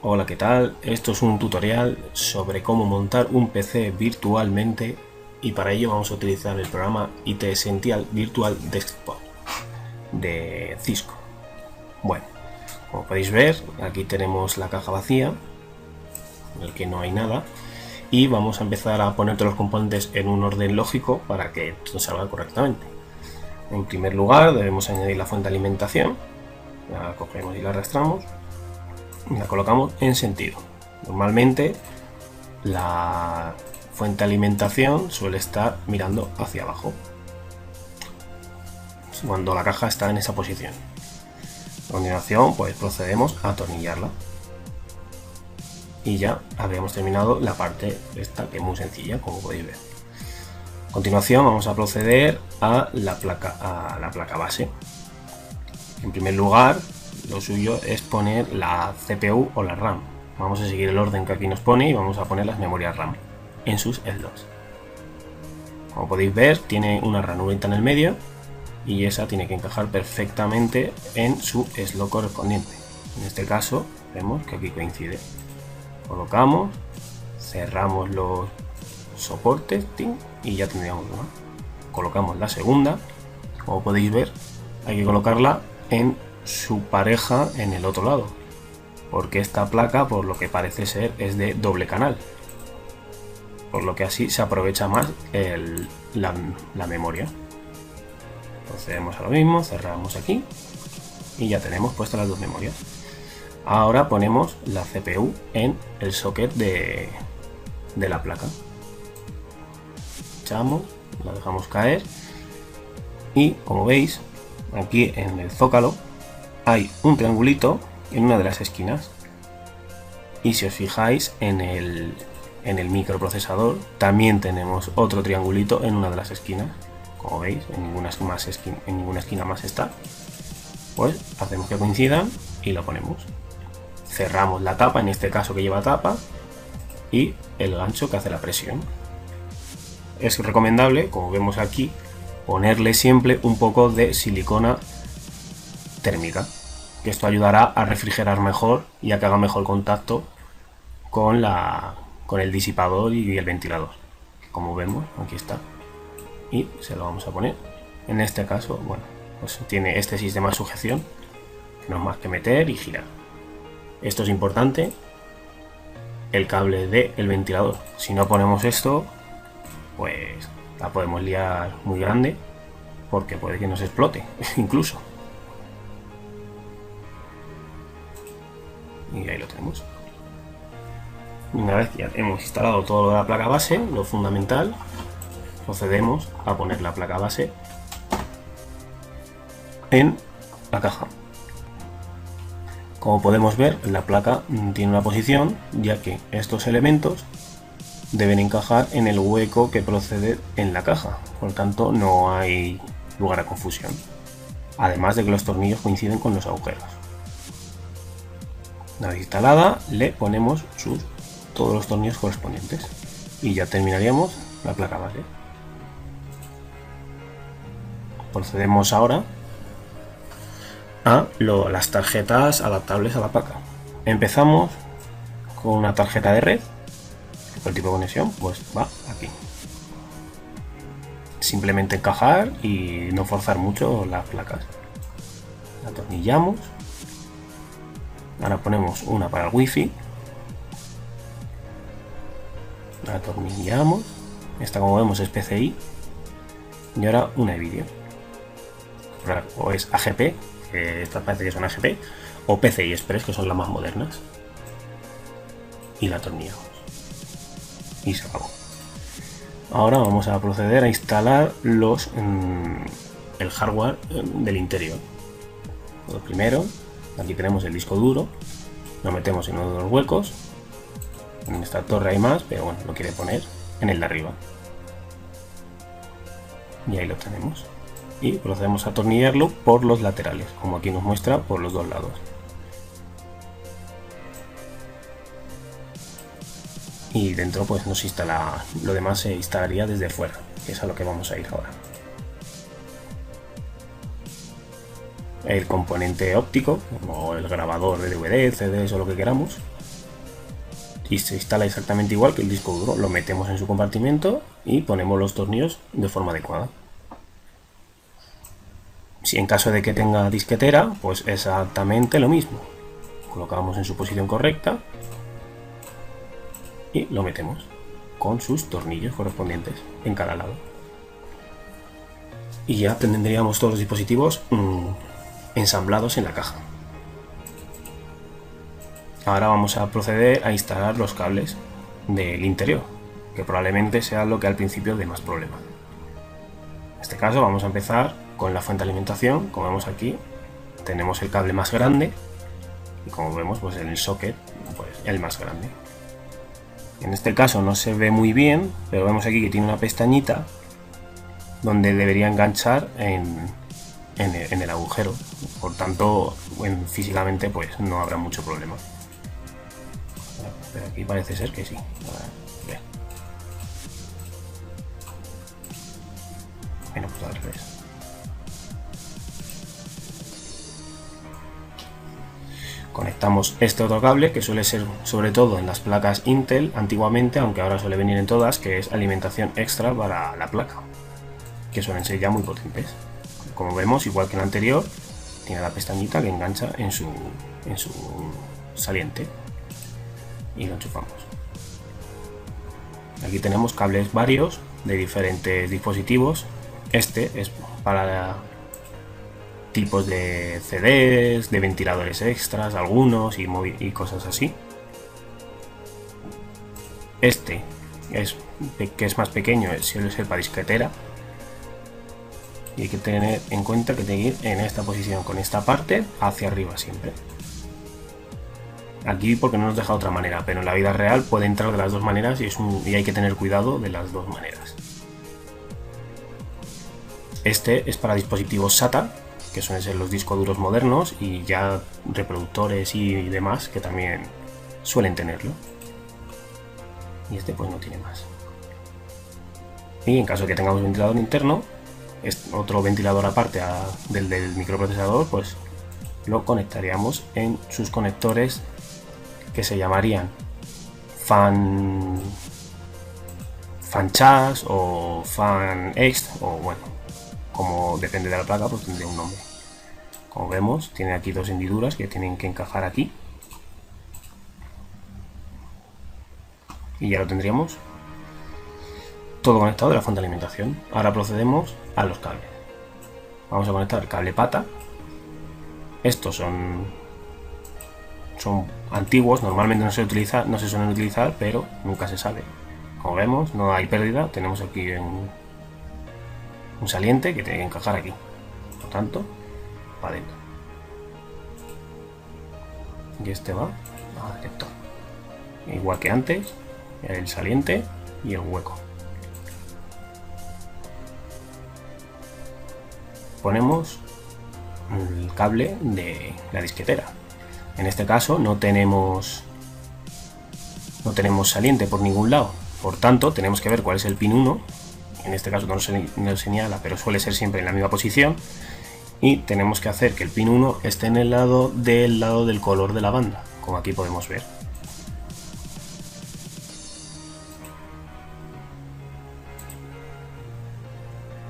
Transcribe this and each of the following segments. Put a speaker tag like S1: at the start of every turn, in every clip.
S1: Hola, ¿qué tal? Esto es un tutorial sobre cómo montar un PC virtualmente y para ello vamos a utilizar el programa IT Essential Virtual Desktop de Cisco. Bueno, como podéis ver, aquí tenemos la caja vacía, en el que no hay nada, y vamos a empezar a poner todos los componentes en un orden lógico para que todo salga correctamente. En primer lugar, debemos añadir la fuente de alimentación. La cogemos y la arrastramos y la colocamos en sentido. Normalmente la fuente de alimentación suele estar mirando hacia abajo cuando la caja está en esa posición. A continuación, pues procedemos a atornillarla y ya habríamos terminado la parte esta, que es muy sencilla, como podéis ver. A continuación vamos a proceder a la placa base. En primer lugar, lo suyo es poner la CPU o la RAM. Vamos a seguir el orden que aquí nos pone y vamos a poner las memorias RAM en sus slots. Como podéis ver, tiene una ranurita en el medio y esa tiene que encajar perfectamente en su slot correspondiente. En este caso vemos que aquí coincide. Colocamos, cerramos los soportes y ya tendríamos una. Colocamos la segunda. Como podéis ver, hay que colocarla en su pareja en el otro lado, porque esta placa, por lo que parece ser, es de doble canal, por lo que así se aprovecha más la memoria. Procedemos a lo mismo, cerramos aquí y ya tenemos puestas las dos memorias. Ahora ponemos la CPU en el socket de la placa. Echamos, la dejamos caer y, como veis, aquí en el zócalo hay un triangulito en una de las esquinas, y si os fijáis en el microprocesador también tenemos otro triangulito en una de las esquinas. Como veis, en ninguna esquina más está. Pues hacemos que coincidan y lo ponemos. Cerramos la tapa, en este caso que lleva tapa, y el gancho que hace la presión. Es recomendable, como vemos aquí, ponerle siempre un poco de silicona térmica, que esto ayudará a refrigerar mejor y a que haga mejor contacto con el disipador y el ventilador. Como vemos, aquí está, y se lo vamos a poner. En este caso, bueno, pues tiene este sistema de sujeción, no es más que meter y girar. Esto es importante, el cable del ventilador. Si no ponemos esto, pues la podemos liar muy grande, porque puede que nos explote incluso. Y ahí lo tenemos. Una vez que ya hemos instalado todo lo de la placa base, lo fundamental, procedemos a poner la placa base en la caja. Como podemos ver, la placa tiene una posición, ya que estos elementos deben encajar en el hueco que procede en la caja, por lo tanto no hay lugar a confusión, además de que los tornillos coinciden con los agujeros. Una vez instalada, le ponemos todos los tornillos correspondientes y ya terminaríamos la placa base. Procedemos ahora a las tarjetas adaptables a la placa. Empezamos con una tarjeta de red, el tipo de conexión pues va aquí. Simplemente encajar y no forzar mucho las placas. La atornillamos. Ahora ponemos una para el wifi. La atornillamos. Esta, como vemos, es PCI. Y ahora una de vídeo. O es AGP, que esta parece que son AGP, o PCI Express, que son las más modernas. Y la atornillamos. Y se acabó. Ahora vamos a proceder a instalar el hardware del interior. Lo primero, aquí tenemos el disco duro, lo metemos en uno de los huecos. En esta torre hay más, pero bueno, lo quiere poner en el de arriba. Y ahí lo tenemos. Y procedemos a atornillarlo por los laterales, como aquí nos muestra, por los dos lados. Y dentro pues nos instala, lo demás se instalaría desde fuera, que es a lo que vamos a ir ahora. El componente óptico, o el grabador de DVD, CDs o lo que queramos, y se instala exactamente igual que el disco duro. Lo metemos en su compartimento y ponemos los tornillos de forma adecuada. Si en caso de que tenga disquetera, pues exactamente lo mismo. Colocamos en su posición correcta y lo metemos con sus tornillos correspondientes en cada lado. Y ya tendríamos todos los dispositivos ensamblados en la caja. Ahora vamos a proceder a instalar los cables del interior, que probablemente sea lo que al principio dé más problema. En este caso vamos a empezar con la fuente de alimentación. Como vemos aquí, tenemos el cable más grande y como vemos, pues en el socket, pues el más grande. En este caso no se ve muy bien, pero vemos aquí que tiene una pestañita donde debería enganchar en el agujero. Por tanto, físicamente pues no habrá mucho problema. Pero aquí parece ser que sí. Bueno, pues al revés. Conectamos este otro cable, que suele ser sobre todo en las placas Intel antiguamente, aunque ahora suele venir en todas, que es alimentación extra para la placa, que suelen ser ya muy potentes. Como vemos, igual que el anterior, tiene la pestañita que engancha en su saliente y lo enchufamos. Aquí tenemos cables varios de diferentes dispositivos. Este es para tipos de CDs, de ventiladores extras, algunos y cosas así. Este que es más pequeño, suele ser para disquetera. Y hay que tener en cuenta que tiene que ir en esta posición, con esta parte hacia arriba siempre. Aquí porque no nos deja otra manera, pero en la vida real puede entrar de las dos maneras y hay que tener cuidado de las dos maneras. Este es para dispositivos SATA, que suelen ser los discos duros modernos, y ya reproductores y demás que también suelen tenerlo. Y este pues no tiene más. Y en caso de que tengamos un ventilador interno, otro ventilador aparte del microprocesador, pues lo conectaríamos en sus conectores que se llamarían fan chas o fan ext, o bueno, como depende de la placa, pues tendría un nombre. Como vemos, tiene aquí dos hendiduras que tienen que encajar aquí y ya lo tendríamos todo conectado de la fuente de alimentación. Ahora procedemos a los cables. Vamos a conectar el cable pata. Estos son antiguos, normalmente no se suelen utilizar, pero nunca se sabe. Como vemos, no hay pérdida. Tenemos aquí un saliente que tiene que encajar aquí. Por tanto, para adentro. Y este va al detector. Igual que antes, el saliente y el hueco. Ponemos el cable de la disquetera. En este caso no tenemos saliente por ningún lado, por tanto tenemos que ver cuál es el pin 1. En este caso no nos señala, pero suele ser siempre en la misma posición, y tenemos que hacer que el pin 1 esté en el lado del color de la banda, como aquí podemos ver.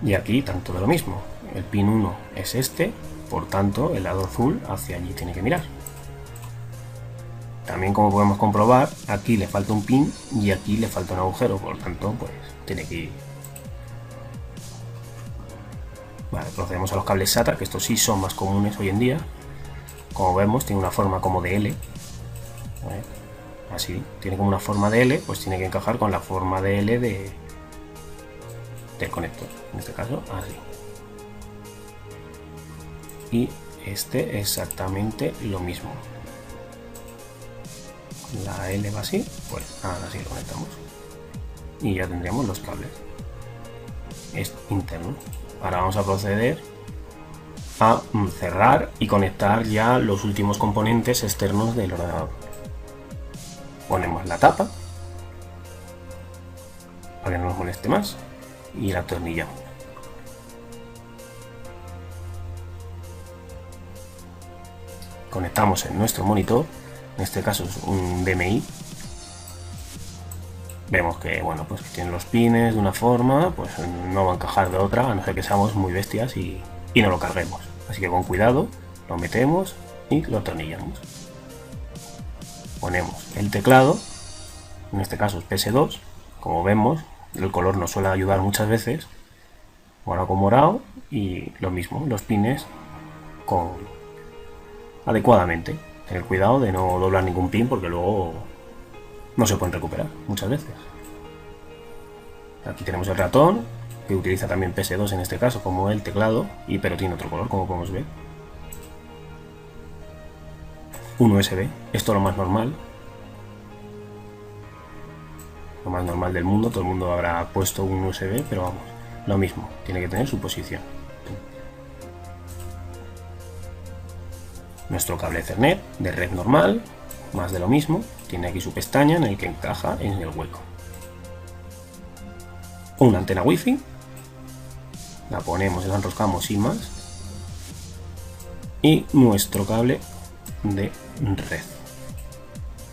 S1: Y aquí tanto de lo mismo. El pin 1 es este, por tanto el lado azul hacia allí tiene que mirar. También, como podemos comprobar, aquí le falta un pin y aquí le falta un agujero, por tanto pues tiene que ir. Vale, procedemos a los cables SATA, que estos sí son más comunes hoy en día. Como vemos, tiene una forma como de L. Así, tiene como una forma de L, pues tiene que encajar con la forma de L del conector, en este caso así. Y este exactamente lo mismo. La L va así, pues ahora sí lo conectamos y ya tendríamos los cables internos. Ahora vamos a proceder a cerrar y conectar ya los últimos componentes externos del ordenador. Ponemos la tapa para que no nos moleste más y la atornillamos. Conectamos en nuestro monitor, en este caso es un DMI, vemos que, bueno, pues tienen los pines de una forma, pues no va a encajar de otra, a no ser que seamos muy bestias y no lo carguemos. Así que con cuidado lo metemos y lo atornillamos. Ponemos el teclado, en este caso es PS2, como vemos, el color nos suele ayudar muchas veces, morado con morado, y lo mismo, los pines adecuadamente. Tener cuidado de no doblar ningún pin porque luego no se pueden recuperar muchas veces. Aquí tenemos el ratón, que utiliza también PS2 en este caso como el teclado, pero tiene otro color, como podemos ver. Un USB, esto es lo más normal. Lo más normal del mundo, todo el mundo habrá puesto un USB, pero vamos, lo mismo, tiene que tener su posición. Nuestro cable Ethernet de red normal, más de lo mismo, tiene aquí su pestaña en el que encaja en el hueco. Una antena wifi, la ponemos y la enroscamos sin más, y nuestro cable de red.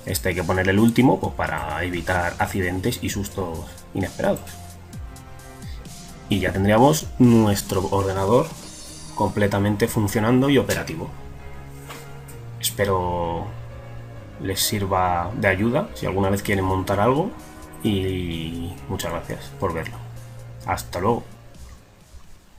S1: Este hay que ponerle el último pues, para evitar accidentes y sustos inesperados. Y ya tendríamos nuestro ordenador completamente funcionando y operativo. Espero les sirva de ayuda si alguna vez quieren montar algo y muchas gracias por verlo. Hasta luego.